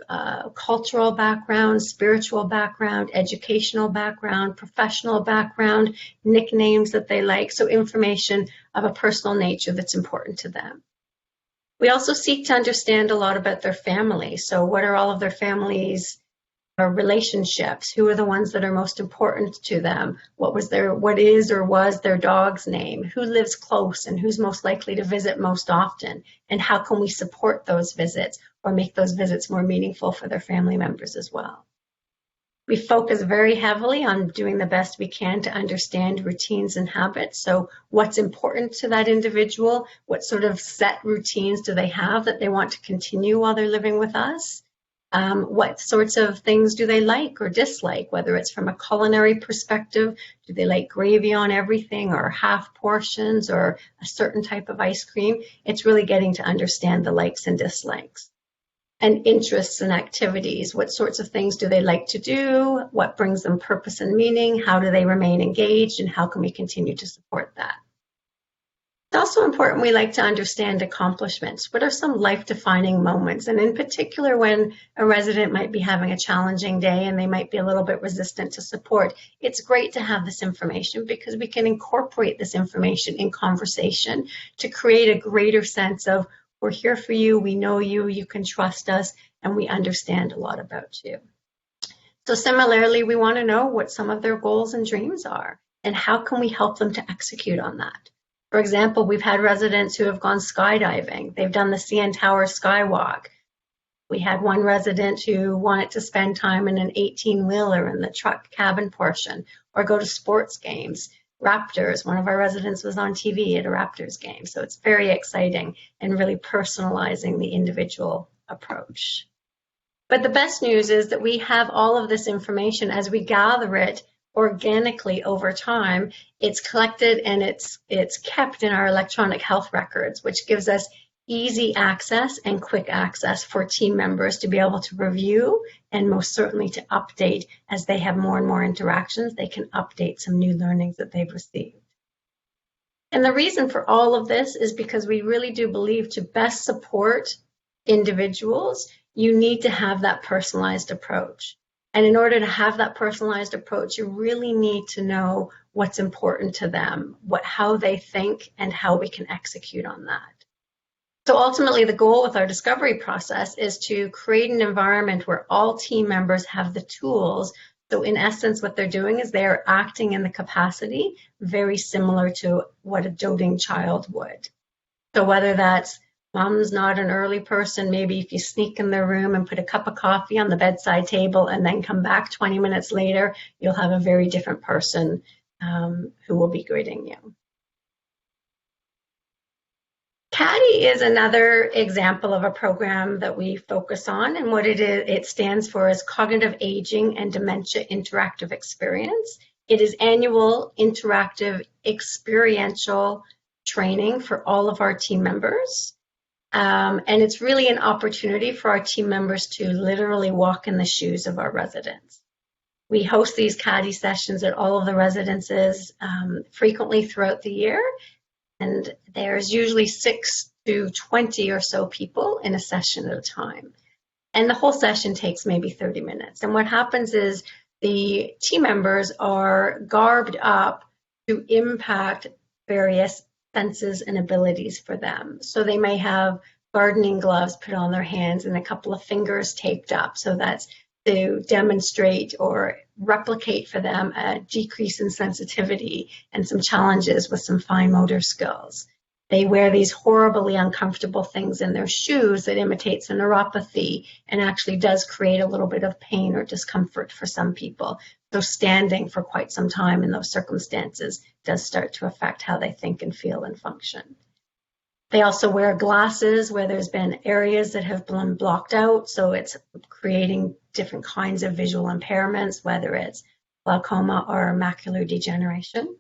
cultural background, spiritual background, educational background, professional background, nicknames that they like, so information of a personal nature that's important to them. We also seek to understand a lot about their family. So what are all of their families' relationships? Who are the ones that are most important to them? What is or was their dog's name? Who lives close and who's most likely to visit most often? And how can we support those visits or make those visits more meaningful for their family members as well? We focus very heavily on doing the best we can to understand routines and habits. So what's important to that individual? What sort of set routines do they have that they want to continue while they're living with us? What sorts of things do they like or dislike, whether it's from a culinary perspective? Do they like gravy on everything or half portions or a certain type of ice cream? It's really getting to understand the likes and dislikes. And interests and activities. What sorts of things do they like to do? What brings them purpose and meaning? How do they remain engaged? And how can we continue to support that? It's also important we like to understand accomplishments. What are some life-defining moments? And in particular, when a resident might be having a challenging day and they might be a little bit resistant to support, it's great to have this information because we can incorporate this information in conversation to create a greater sense of we're here for you, we know you, you can trust us, and we understand a lot about you. So similarly, we want to know what some of their goals and dreams are and how can we help them to execute on that. For example, we've had residents who have gone skydiving. They've done the CN Tower Skywalk. We had one resident who wanted to spend time in an 18-wheeler in the truck cabin portion or go to sports games. Raptors, one of our residents was on TV at a Raptors game. So it's very exciting and really personalizing the individual approach. But the best news is that we have all of this information as we gather it organically over time. It's collected and it's kept in our electronic health records, which gives us easy access and quick access for team members to be able to review and most certainly to update as they have more and more interactions. They can update some new learnings that they've received. And the reason for all of this is because we really do believe to best support individuals, you need to have that personalized approach. And in order to have that personalized approach, you really need to know what's important to them, how they think, and how we can execute on that. So ultimately, the goal with our discovery process is to create an environment where all team members have the tools. So in essence, what they're doing is they're acting in the capacity very similar to what a doting child would. So whether that's mom's not an early person, maybe if you sneak in their room and put a cup of coffee on the bedside table and then come back 20 minutes later, you'll have a very different person who will be greeting you. CADI is another example of a program that we focus on, and what it stands for is Cognitive Aging and Dementia Interactive Experience. It is annual interactive experiential training for all of our team members. And it's really an opportunity for our team members to literally walk in the shoes of our residents. We host these CADI sessions at all of the residences frequently throughout the year. And there's usually 6 to 20 or so people in a session at a time. And the whole session takes maybe 30 minutes. And what happens is the team members are garbed up to impact various senses and abilities for them. So they may have gardening gloves put on their hands and a couple of fingers taped up. So that's to demonstrate or replicate for them a decrease in sensitivity and some challenges with some fine motor skills. They wear these horribly uncomfortable things in their shoes that imitates a neuropathy and actually does create a little bit of pain or discomfort for some people. So standing for quite some time in those circumstances does start to affect how they think and feel and function. They also wear glasses where there's been areas that have been blocked out, so it's creating different kinds of visual impairments, whether it's glaucoma or macular degeneration.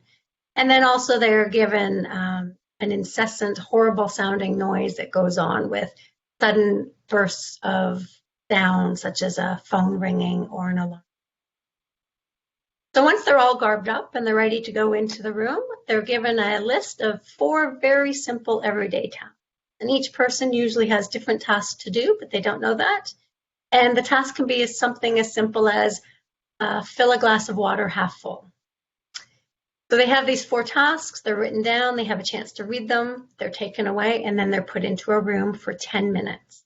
And then also they're given an incessant, horrible sounding noise that goes on with sudden bursts of sound, such as a phone ringing or an alarm. So once they're all garbed up and they're ready to go into the room, they're given a list of 4 very simple everyday tasks. And each person usually has different tasks to do, but they don't know that. And the task can be something as simple as fill a glass of water half full. So they have these 4 tasks, they're written down, they have a chance to read them, they're taken away, and then they're put into a room for 10 minutes.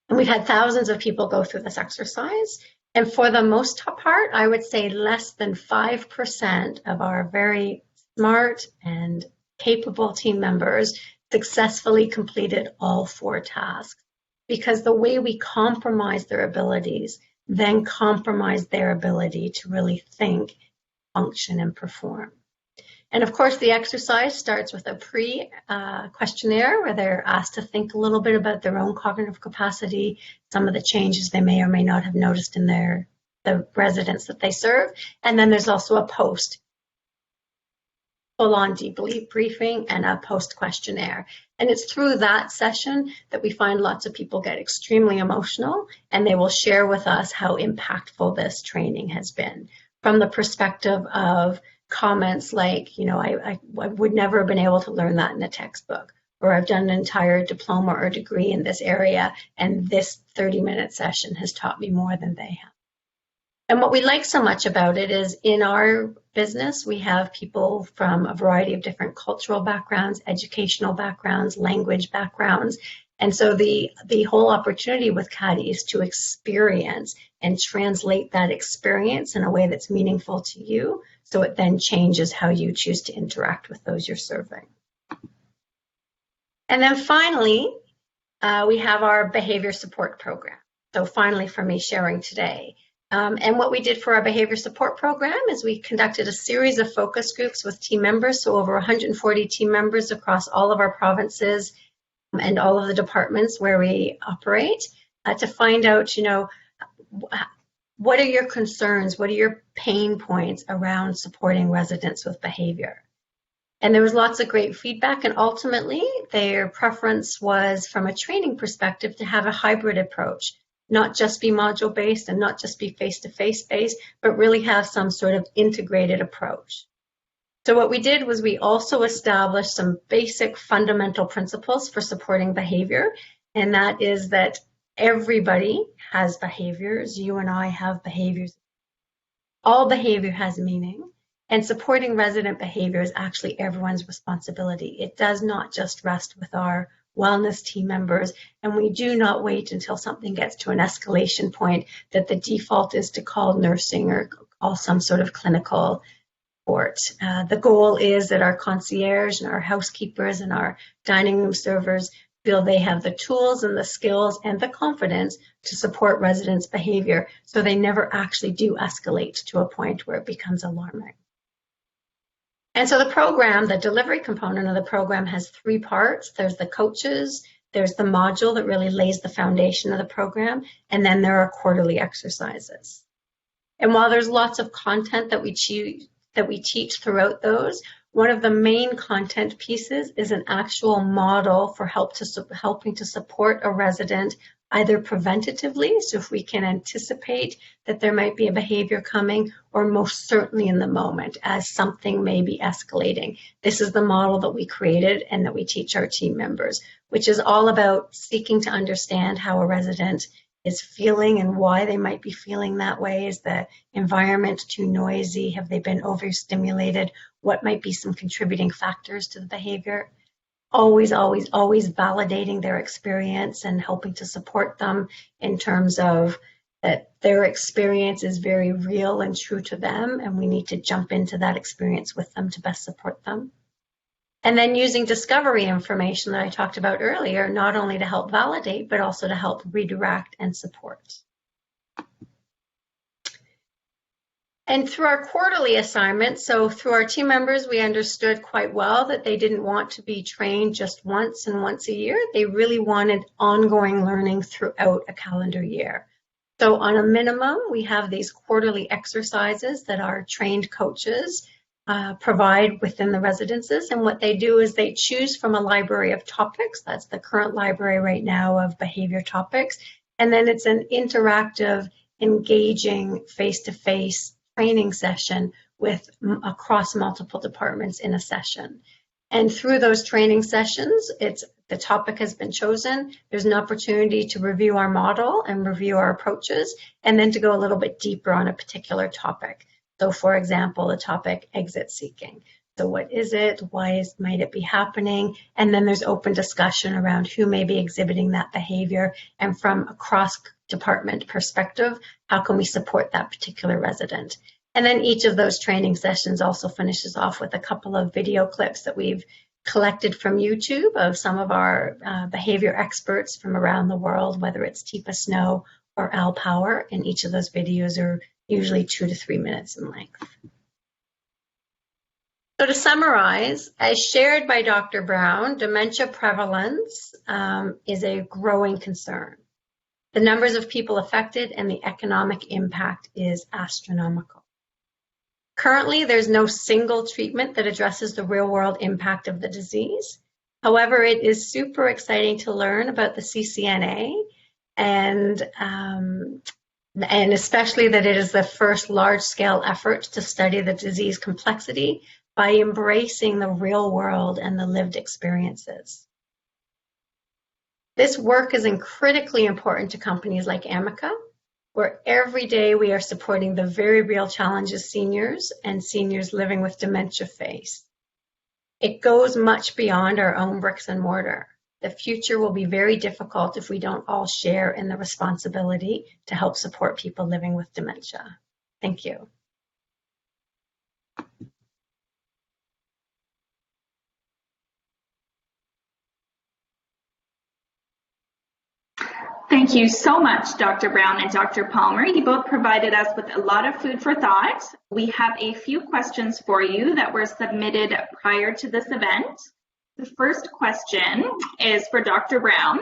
And we've had thousands of people go through this exercise. And for the most part, I would say less than 5% of our very smart and capable team members successfully completed all 4 tasks, because the way we compromise their abilities then compromise their ability to really think, function, and perform. And of course, the exercise starts with a pre-questionnaire where they're asked to think a little bit about their own cognitive capacity, some of the changes they may or may not have noticed in the residents that they serve. And then there's also a post, full-on debriefing and a post-questionnaire. And it's through that session that we find lots of people get extremely emotional, and they will share with us how impactful this training has been from the perspective of comments like, you know, I would never have been able to learn that in a textbook, or I've done an entire diploma or degree in this area, and this 30-minute session has taught me more than they have. And what we like so much about it is in our business, we have people from a variety of different cultural backgrounds, educational backgrounds, language backgrounds. And so the whole opportunity with CADI is to experience and translate that experience in a way that's meaningful to you, so it then changes how you choose to interact with those you're serving. And then finally, we have our behavior support program. So finally for me sharing today. And what we did for our behavior support program is we conducted a series of focus groups with team members, so over 140 team members across all of our provinces and all of the departments where we operate, to find out, you know, what are your concerns? What are your pain points around supporting residents with behavior? And there was lots of great feedback, and ultimately their preference was, from a training perspective, to have a hybrid approach, not just be module based and not just be face-to-face based, but really have some sort of integrated approach. So what we did was we also established some basic fundamental principles for supporting behavior, and that is that everybody has behaviors. You and I have behaviors. All behavior has meaning, and supporting resident behavior is actually everyone's responsibility. It does not just rest with our wellness team members, and we do not wait until something gets to an escalation point that the default is to call nursing or call some sort of clinical support. The goal is that our concierge and our housekeepers and our dining room servers feel they have the tools and the skills and the confidence to support residents' behavior, so they never actually do escalate to a point where it becomes alarming. And so the program, the delivery component of the program, has 3 parts. There's the coaches, there's the module that really lays the foundation of the program, and then there are quarterly exercises. And while there's lots of content that we teach throughout those, one of the main content pieces is an actual model for helping to support a resident either preventatively, so if we can anticipate that there might be a behavior coming, or most certainly in the moment as something may be escalating. This is the model that we created and that we teach our team members, which is all about seeking to understand how a resident is feeling and why they might be feeling that way. Is the environment too noisy? Have they been overstimulated? What might be some contributing factors to the behavior? Always validating their experience and helping to support them in terms of that their experience is very real and true to them, and we need to jump into that experience with them to best support them. And then using discovery information that I talked about earlier, not only to help validate, but also to help redirect and support. And through our quarterly assignments, so through our team members, we understood quite well that they didn't want to be trained just once and once a year. They really wanted ongoing learning throughout a calendar year. So on a minimum, we have these quarterly exercises that our trained coaches provide within the residences. And what they do is they choose from a library of topics. That's the current library right now of behavior topics. And then it's an interactive, engaging, face-to-face training session with across multiple departments in a session. And through those training sessions, the topic has been chosen. There's an opportunity to review our model and review our approaches, and then to go a little bit deeper on a particular topic. So for example, the topic exit seeking. So what is it? Why might it be happening? And then there's open discussion around who may be exhibiting that behavior, and from a cross-department perspective, how can we support that particular resident? And then each of those training sessions also finishes off with a couple of video clips that we've collected from YouTube of some of our behavior experts from around the world, whether it's Teepa Snow or Al Power, and each of those videos are usually 2 to 3 minutes in length. So to summarize, as shared by Dr. Brown, dementia prevalence is a growing concern. The numbers of people affected and the economic impact is astronomical. Currently, there's no single treatment that addresses the real-world impact of the disease. However, it is super exciting to learn about the CCNA, and especially that it is the first large-scale effort to study the disease complexity by embracing the real world and the lived experiences. This work is critically important to companies like Amica, where every day we are supporting the very real challenges seniors and seniors living with dementia face. It goes much beyond our own bricks and mortar. The future will be very difficult if we don't all share in the responsibility to help support people living with dementia. Thank you. Thank you so much, Dr. Brown and Dr. Palmer. You both provided us with a lot of food for thought. We have a few questions for you that were submitted prior to this event. The first question is for Dr. Brown.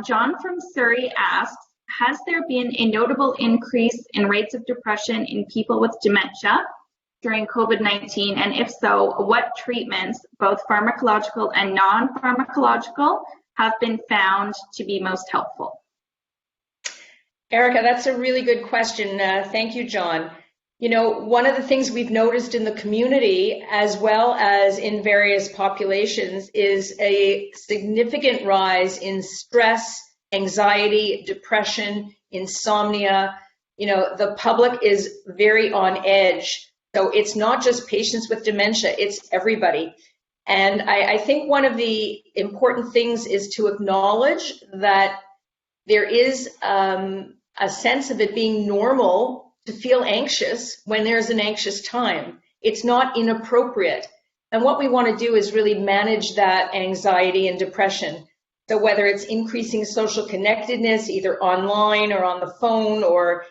John from Surrey asks, has there been a notable increase in rates of depression in people with dementia during COVID-19? And if so, what treatments, both pharmacological and non-pharmacological, have been found to be most helpful? Erica, that's a really good question. Thank you, John. You know, one of the things we've noticed in the community as well as in various populations is a significant rise in stress, anxiety, depression, insomnia. You know, the public is very on edge. So it's not just patients with dementia, it's everybody. And I think one of the important things is to acknowledge that there is a sense of it being normal to feel anxious when there's an anxious time. It's not inappropriate. And what we want to do is really manage that anxiety and depression. So whether it's increasing social connectedness, either online or on the phone or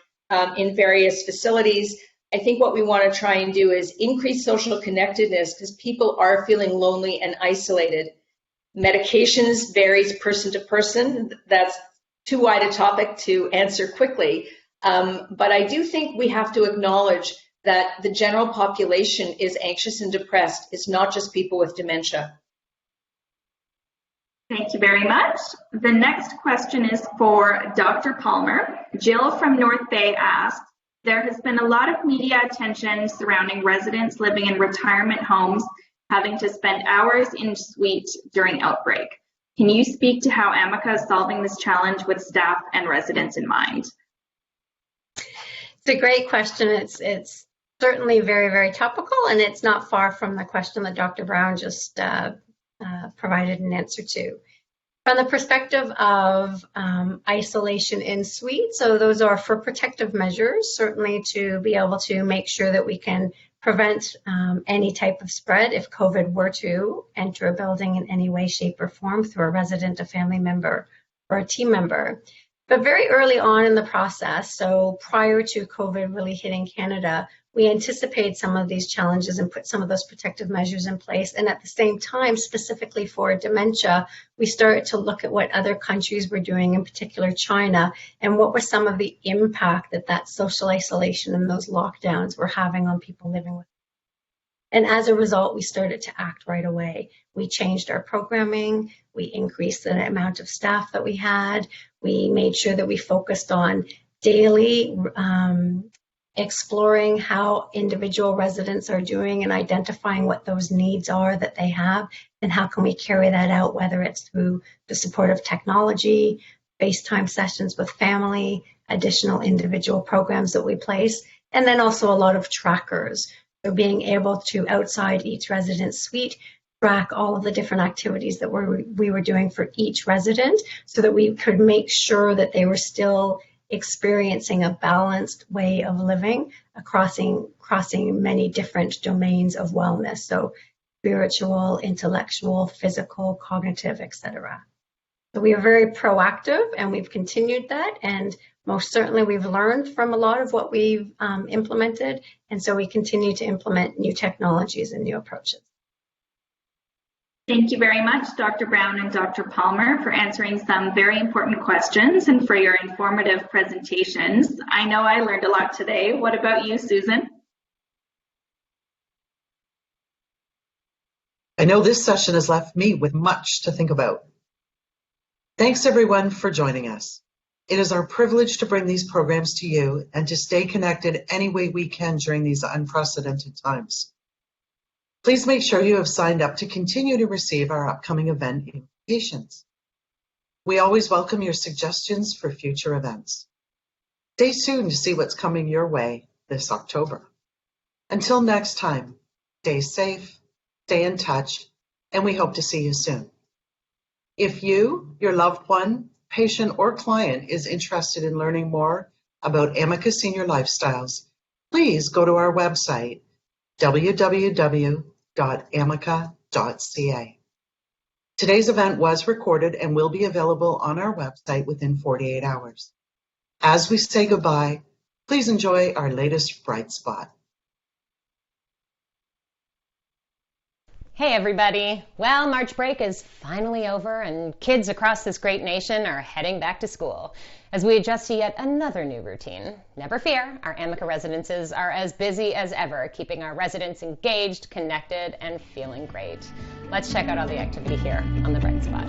in various facilities, I think what we want to try and do is increase social connectedness because people are feeling lonely and isolated. Medications varies person to person. That's too wide a topic to answer quickly. But I do think we have to acknowledge that the general population is anxious and depressed. It's not just people with dementia. Thank you very much. The next question is for Dr. Palmer. Jill from North Bay asked, there has been a lot of media attention surrounding residents living in retirement homes having to spend hours in suite during outbreak. Can you speak to how Amica is solving this challenge with staff and residents in mind? It's a great question. It's certainly very, very topical, and it's not far from the question that Dr. Brown just provided an answer to. From the perspective of isolation in suite, so those are for protective measures, certainly to be able to make sure that we can prevent any type of spread if COVID were to enter a building in any way, shape, or form through a resident, a family member, or a team member. But very early on in the process, so prior to COVID really hitting Canada, we anticipated some of these challenges and put some of those protective measures in place. And at the same time, specifically for dementia, we started to look at what other countries were doing, in particular China, and what was some of the impact that social isolation and those lockdowns were having on people living with. And as a result, we started to act right away. We changed our programming, we increased the amount of staff that we had, we made sure that we focused on daily exploring how individual residents are doing and identifying what those needs are that they have, and how can we carry that out, whether it's through the support of technology, FaceTime sessions with family, additional individual programs that we place, and then also a lot of trackers. So being able to, outside each residence suite, track all of the different activities that we were doing for each resident so that we could make sure that they were still experiencing a balanced way of living, crossing many different domains of wellness, so spiritual, intellectual, physical, cognitive, etc. So we are very proactive, and we've continued that, and most certainly we've learned from a lot of what we've implemented, and so we continue to implement new technologies and new approaches. Thank you very much, Dr. Brown and Dr. Palmer, for answering some very important questions and for your informative presentations. I know I learned a lot today. What about you, Susan? I know this session has left me with much to think about. Thanks everyone for joining us. It is our privilege to bring these programs to you and to stay connected any way we can during these unprecedented times. Please make sure you have signed up to continue to receive our upcoming event invitations. We always welcome your suggestions for future events. Stay tuned to see what's coming your way this October. Until next time, stay safe, stay in touch, and we hope to see you soon. If you, your loved one, patient, or client is interested in learning more about Amica Senior Lifestyles, please go to our website, www.amica.ca. Today's event was recorded and will be available on our website within 48 hours. As we say goodbye, please enjoy our latest bright spot. Hey everybody! Well, March break is finally over and kids across this great nation are heading back to school as we adjust to yet another new routine. Never fear, our Amica residences are as busy as ever, keeping our residents engaged, connected, and feeling great. Let's check out all the activity here on the Bright Spot.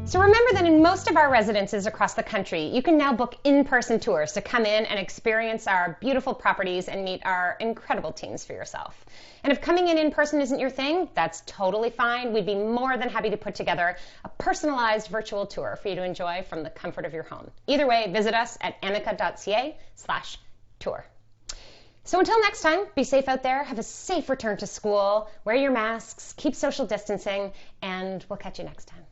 So remember that in most of our residences across the country, you can now book in-person tours to come in and experience our beautiful properties and meet our incredible teams for yourself. And if coming in person isn't your thing, that's totally fine. We'd be more than happy to put together a personalized virtual tour for you to enjoy from the comfort of your home. Either way, visit us at amica.ca/tour. So until next time, be safe out there, have a safe return to school, wear your masks, keep social distancing, and we'll catch you next time.